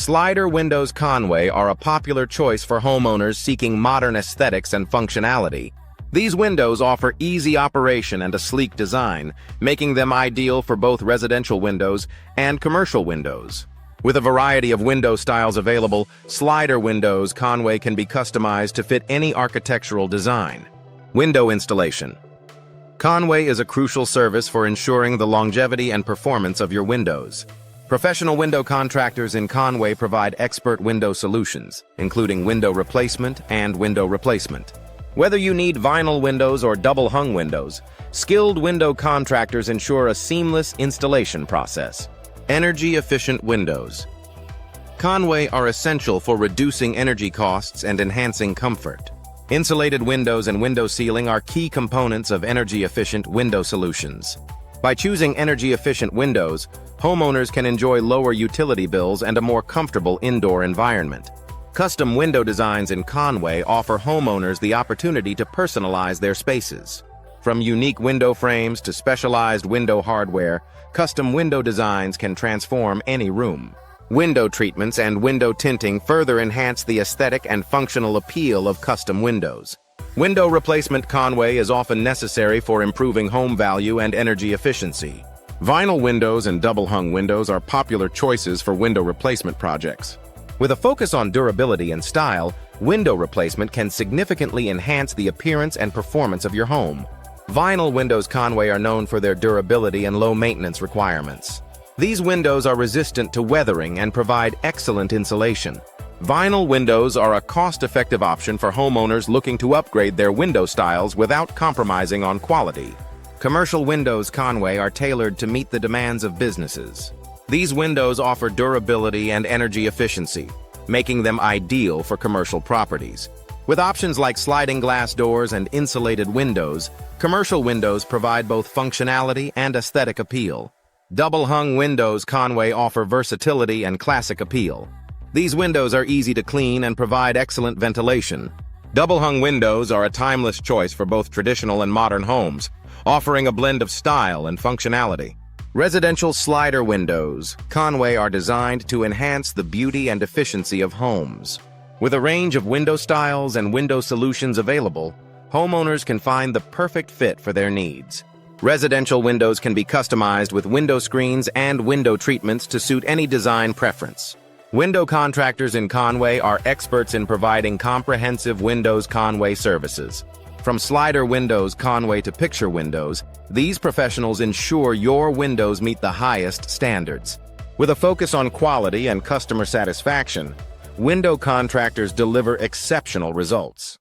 Slider windows Conway are a popular choice for homeowners seeking modern aesthetics and functionality. These windows offer easy operation and a sleek design, making them ideal for both residential windows and commercial windows. With a variety of window styles available, slider windows Conway can be customized to fit any architectural design. Window installation. Conway is a crucial service for ensuring the longevity and performance of your windows. Professional window contractors in Conway provide expert window solutions, including window replacement and window replacement. Whether you need vinyl windows or double-hung windows, skilled window contractors ensure a seamless installation process. Energy-efficient windows. Conway are essential for reducing energy costs and enhancing comfort. Insulated windows and window sealing are key components of energy-efficient window solutions. By choosing energy-efficient windows, homeowners can enjoy lower utility bills and a more comfortable indoor environment. Custom window designs in Conway offer homeowners the opportunity to personalize their spaces. From unique window frames to specialized window hardware, custom window designs can transform any room. Window treatments and window tinting further enhance the aesthetic and functional appeal of custom windows. Window replacement Conway is often necessary for improving home value and energy efficiency. Vinyl windows and double-hung windows are popular choices for window replacement projects. With a focus on durability and style, window replacement can significantly enhance the appearance and performance of your home. Vinyl windows Conway are known for their durability and low maintenance requirements. These windows are resistant to weathering and provide excellent insulation. Vinyl windows are a cost-effective option for homeowners looking to upgrade their window styles without compromising on quality. Commercial windows Conway are tailored to meet the demands of businesses. These windows offer durability and energy efficiency, making them ideal for commercial properties. With options like sliding glass doors and insulated windows, commercial windows provide both functionality and aesthetic appeal. Double-hung windows Conway offer versatility and classic appeal. These windows are easy to clean and provide excellent ventilation. Double-hung windows are a timeless choice for both traditional and modern homes, offering a blend of style and functionality. Residential slider windows Conway are designed to enhance the beauty and efficiency of homes. With a range of window styles and window solutions available, homeowners can find the perfect fit for their needs. Residential windows can be customized with window screens and window treatments to suit any design preference. Window contractors in Conway are experts in providing comprehensive windows Conway services. From slider windows Conway to picture windows, these professionals ensure your windows meet the highest standards. With a focus on quality and customer satisfaction, window contractors deliver exceptional results.